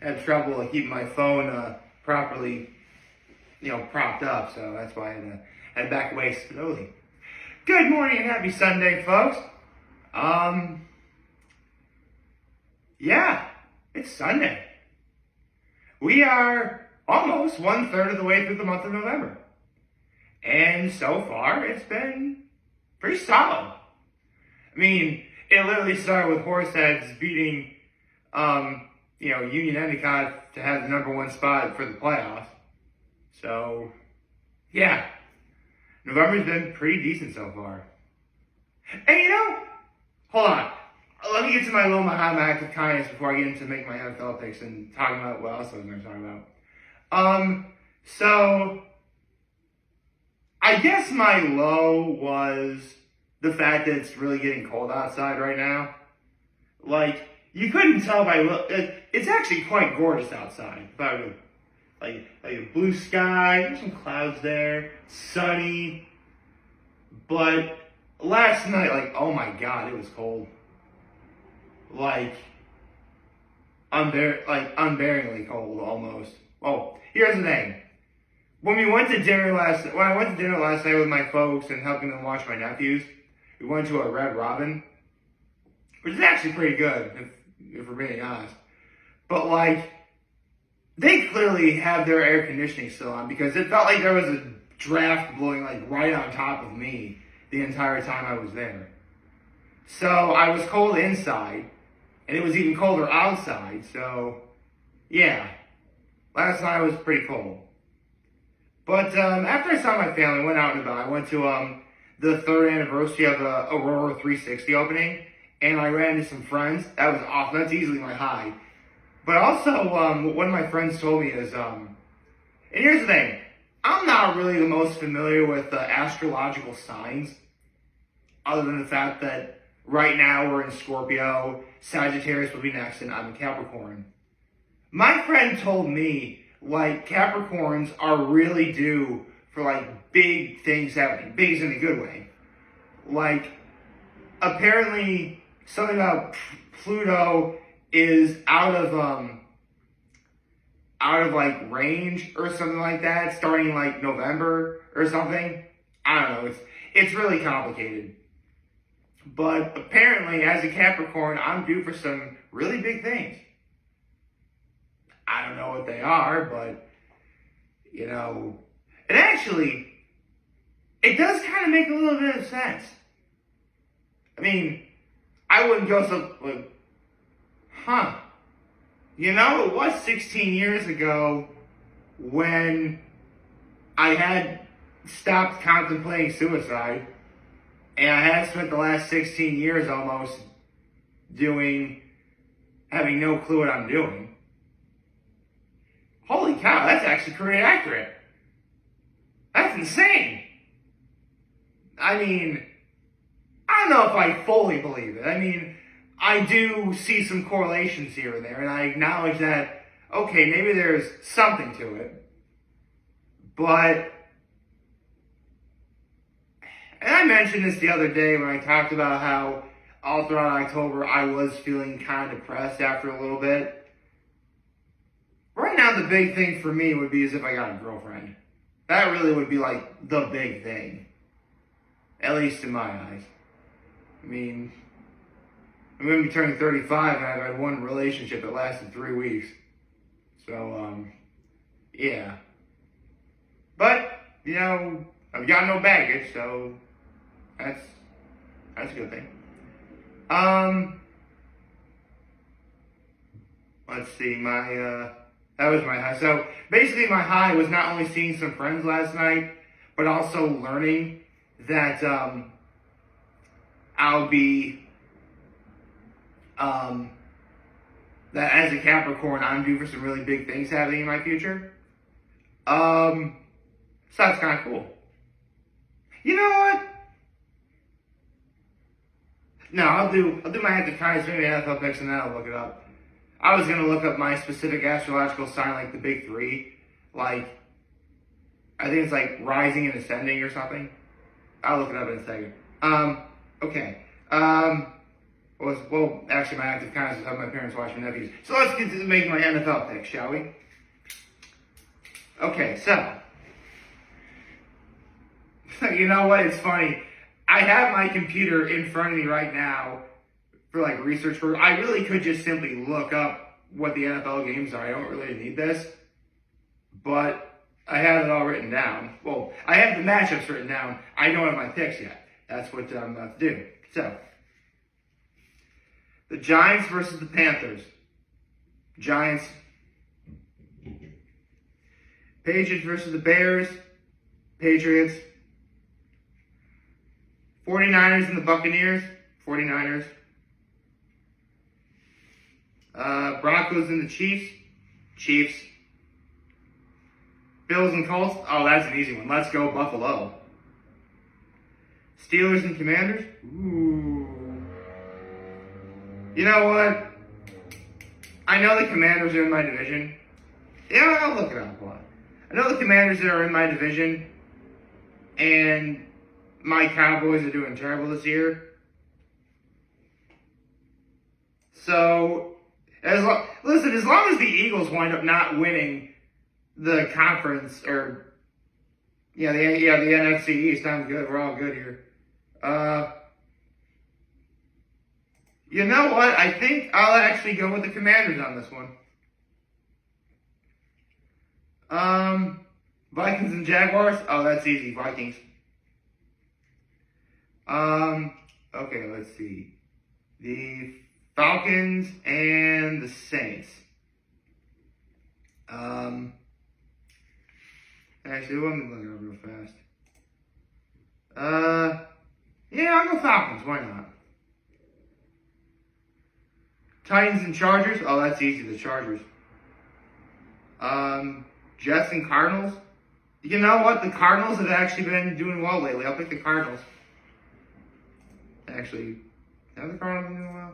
had trouble keeping my phone properly, propped up, so that's why I had to back away slowly. Good morning and happy Sunday, folks. Yeah, it's Sunday. We are almost 1/3 of the way through the month of November. And so far, it's been pretty solid. I mean, it literally started with Horseheads beating, Union Endicott to have the #1 spot for the playoffs. So, yeah, November's been pretty decent so far. And hold on. Let me get to my little Muhammad act of kindness before I get into making my NFL picks and talking about what else I was going to talk about. So, I guess my low was the fact that it's really getting cold outside right now. Like, you couldn't tell by it's actually quite gorgeous outside. Like a blue sky, there's some clouds there, sunny. But last night, oh my God, it was cold. Unbearingly cold almost. Oh, here's the thing. When I went to dinner last night with my folks and helping them watch my nephews, we went to a Red Robin, which is actually pretty good, if we're being honest. But they clearly have their air conditioning still on because it felt like there was a draft blowing right on top of me the entire time I was there. So I was cold inside, and it was even colder outside. So yeah, last night was pretty cold. But after I saw my family, went out and about. I went to the 3rd anniversary of the Aurora 360 opening, and I ran into some friends. That was awesome. That's easily my high. But also, one of my friends told me is, and here's the thing, I'm not really the most familiar with astrological signs, other than the fact that right now we're in Scorpio, Sagittarius will be next, and I'm a Capricorn. My friend told me, Capricorns are really due for, big things happening. Big is in a good way. Apparently, something about Pluto is out of range or something like that, starting November or something. I don't know. It's really complicated. But apparently, as a Capricorn, I'm due for some really big things. I don't know what they are, but, it does kind of make a little bit of sense. I mean, I wouldn't go so, it was 16 years ago when I had stopped contemplating suicide, and I had spent the last 16 years almost having no clue what I'm doing. Holy cow, that's actually pretty accurate. That's insane. I mean, I don't know if I fully believe it. I mean, I do see some correlations here and there, and I acknowledge that, okay, maybe there's something to it. But, and I mentioned this the other day when I talked about how all throughout October I was feeling kind of depressed after a little bit. Right now, the big thing for me would be as if I got a girlfriend. That really would be the big thing. At least in my eyes. I mean, I'm going to be turning 35 and I've had one relationship that lasted 3 weeks. So, yeah. But, I've got no baggage, so that's a good thing. Let's see, that was my high. So basically my high was not only seeing some friends last night, but also learning that I'll be, that as a Capricorn, I'm due for some really big things happening in my future. So that's kind of cool. You know what? No, I'll do my head to kindness, maybe NFL picks, and then I'll look it up. I was going to look up my specific astrological sign, the big three. I think it's rising and ascending or something. I'll look it up in a second. Okay. Well, actually, my active kindness is having my parents watch my nephews. So let's get to making my NFL picks, shall we? Okay, so. You know what? It's funny. I have my computer in front of me right now for like research purposes. I really could just simply look up what the NFL games are. I don't really need this. But I have it all written down. Well, I have the matchups written down. I don't have my picks yet. That's what I'm about to do. So, the Giants versus the Panthers. Giants. Patriots versus the Bears. Patriots. 49ers and the Buccaneers. 49ers. Broncos and the Chiefs. Chiefs. Bills and Colts. Oh, that's an easy one. Let's go Buffalo. Steelers and Commanders. Ooh. You know what? I know the Commanders are in my division. Yeah, I'll look it up. I know the Commanders are in my division, and my Cowboys are doing terrible this year. So, as long as the Eagles wind up not winning the conference, or the NFC East, I'm good. We're all good here. You know what? I think I'll actually go with the Commanders on this one. Vikings and Jaguars. Oh, that's easy. Vikings. Okay, let's see. The Falcons and the Saints. Actually, let me look it up real fast. I'll go Falcons. Why not? Titans and Chargers. Oh, that's easy. The Chargers. Jets and Cardinals. You know what? The Cardinals have actually been doing well lately. I'll pick the Cardinals. Actually, have the Cardinals been doing well?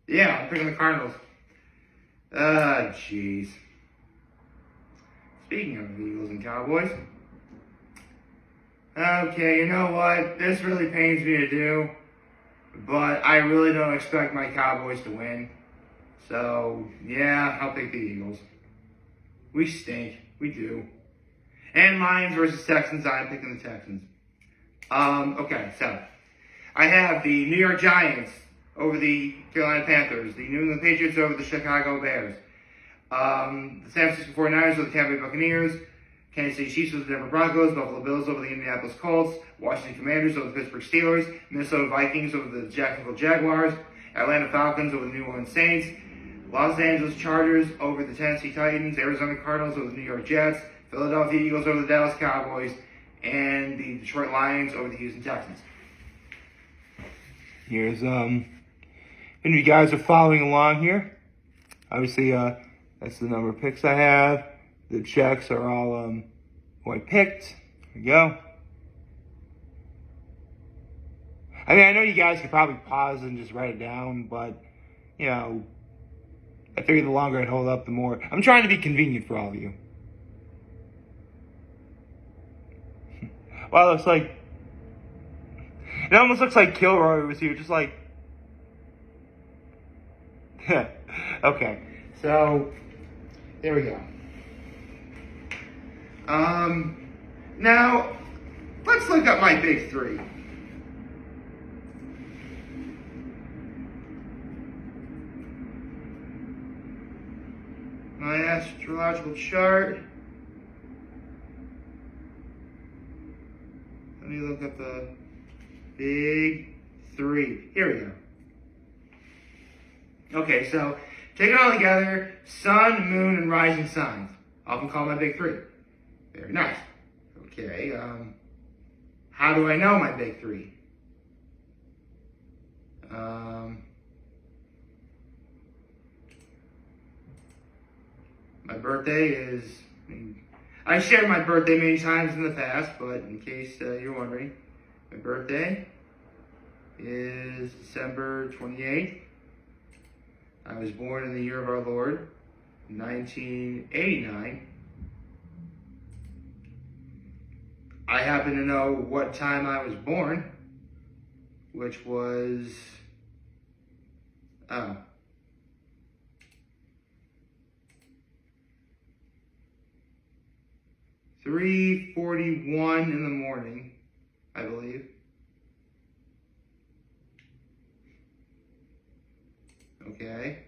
Yeah, I'm picking the Cardinals. Jeez. Speaking of the Eagles and Cowboys. Okay, you know what? This really pains me to do, but I really don't expect my Cowboys to win. So, yeah, I'll pick the Eagles. We stink. We do. And Lions versus Texans. I'm picking the Texans. Okay, so I have the New York Giants over the Carolina Panthers, the New England Patriots over the Chicago Bears, the San Francisco 49ers over the Tampa Bay Buccaneers, Kansas City Chiefs over the Denver Broncos, Buffalo Bills over the Indianapolis Colts, Washington Commanders over the Pittsburgh Steelers, Minnesota Vikings over the Jacksonville Jaguars, Atlanta Falcons over the New Orleans Saints, Los Angeles Chargers over the Tennessee Titans, Arizona Cardinals over the New York Jets, Philadelphia Eagles over the Dallas Cowboys, and the Detroit Lions over the Houston Texans. Here's, if any of you guys are following along here, obviously, that's the number of picks I have. The checks are all, who I picked. There we go. I mean, I know you guys could probably pause and just write it down, but, I figured the longer I'd hold up, the more. I'm trying to be convenient for all of you. Wow, it looks like, it almost looks like Kilroy was here, just like, okay, so, there we go. Now, let's look up my big three. My astrological chart. Let me look up the big three. Here we go. Okay, so take it all together. Sun, moon, and rising signs. Often called my big three. Very nice. Okay, how do I know my big three? My birthday is, I shared my birthday many times in the past, but in case you're wondering, my birthday is December 28th. I was born in the year of our Lord, 1989. I happen to know what time I was born, which was Oh. $3:41 in the morning, I believe. Okay.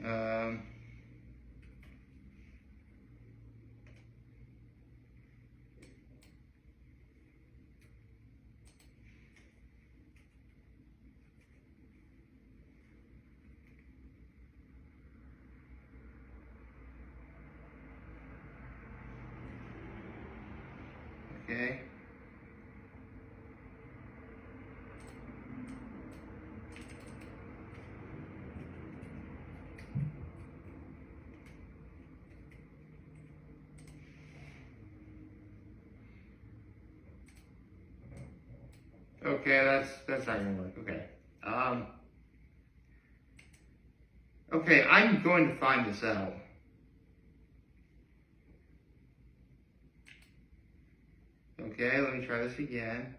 Um, okay. Okay, that's not gonna work. Okay. Okay, I'm going to find this out. Okay, let me try this again.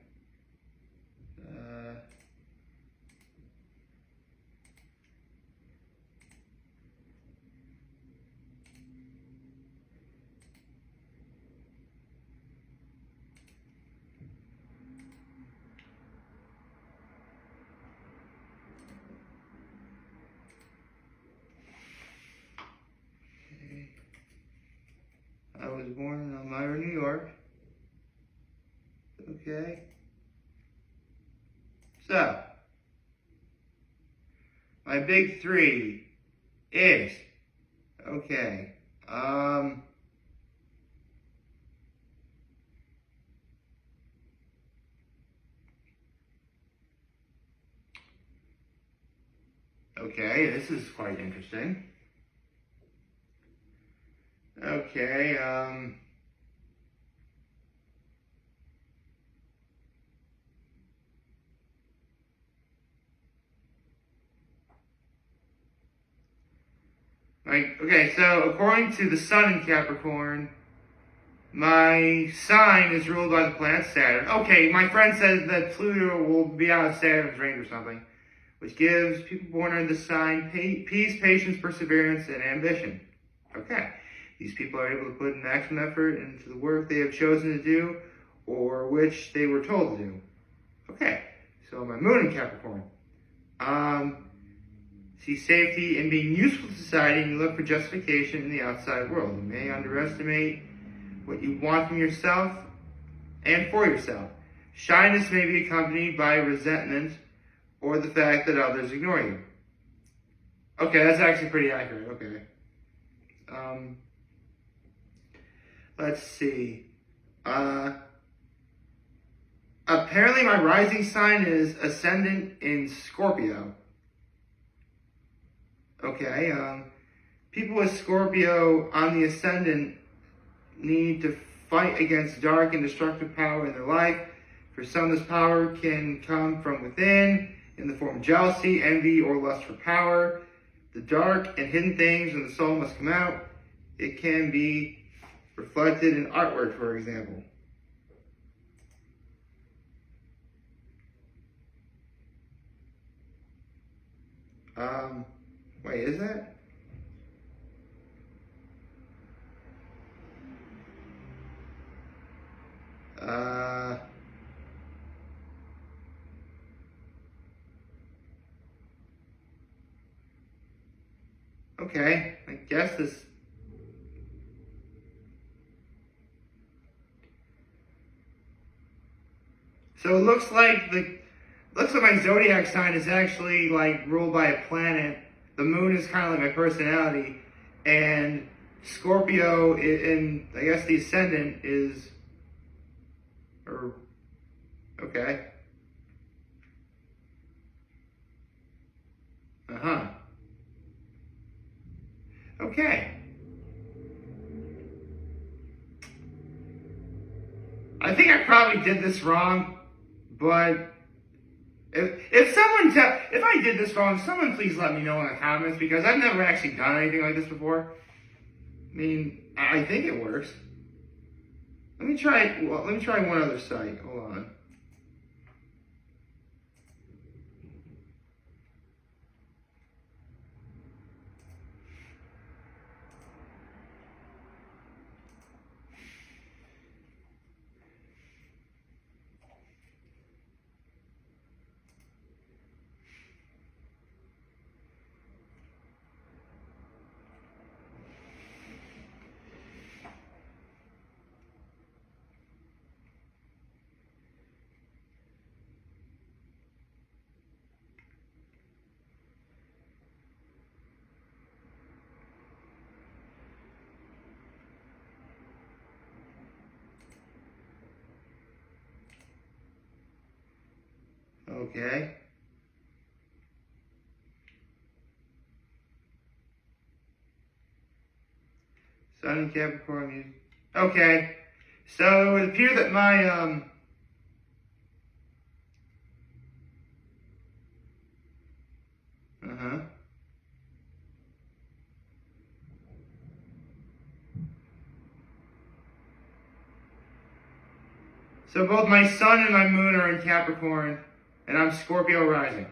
I was born in Elmira, New York. Okay. So, my big three is, okay, okay, this is quite interesting. Okay, okay, so according to the sun in Capricorn, my sign is ruled by the planet Saturn. Okay, my friend says that Pluto will be out of Saturn's range or something, which gives people born under the sign peace, patience, perseverance, and ambition. Okay, these people are able to put maximum effort into the work they have chosen to do, or which they were told to do. Okay, so my moon in Capricorn. See safety in being useful to society, and you look for justification in the outside world. You may underestimate what you want from yourself and for yourself. Shyness may be accompanied by resentment or the fact that others ignore you. Okay, that's actually pretty accurate. Okay. Let's see. Apparently my rising sign is ascendant in Scorpio. Okay, people with Scorpio on the ascendant need to fight against dark and destructive power in their life. For some, this power can come from within in the form of jealousy, envy, or lust for power. The dark and hidden things in the soul must come out. It can be reflected in artwork, for example. Wait, is that? Okay, I guess this. So it looks like my zodiac sign is actually like ruled by a planet. The moon is kind of like my personality, and Scorpio and I guess the ascendant is, or okay. Okay. I think I probably did this wrong, But if I did this wrong, someone please let me know in the comments, because I've never actually done anything like this before. I mean, I think it works. Let me try one other site. Hold on. Okay. Sun in Capricorn. Okay. So it would appear that my So both my sun and my moon are in Capricorn, and I'm Scorpio rising.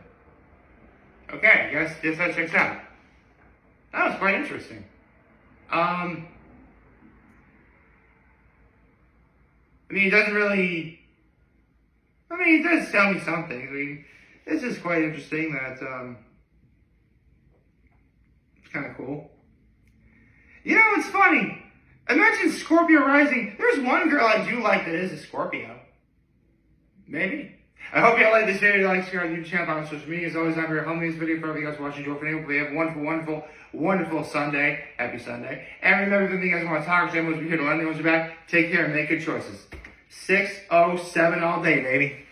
Okay, I guess that checks out. That was quite interesting. I mean, it doesn't really... I mean, it does tell me something. I mean, it's just quite interesting that, it's kind of cool. You know, it's funny. I mentioned Scorpio rising. There's one girl I do like that is a Scorpio. Maybe. I hope you all like this video. Like, share on YouTube channel, on social media. As always, I'm your homie. This video for you guys watching. Joe for Hopefully you have a wonderful, wonderful, wonderful Sunday. Happy Sunday. And remember, if you guys want to talk, Jim was here to lend me back. Take care and make good choices. 607 all day, baby.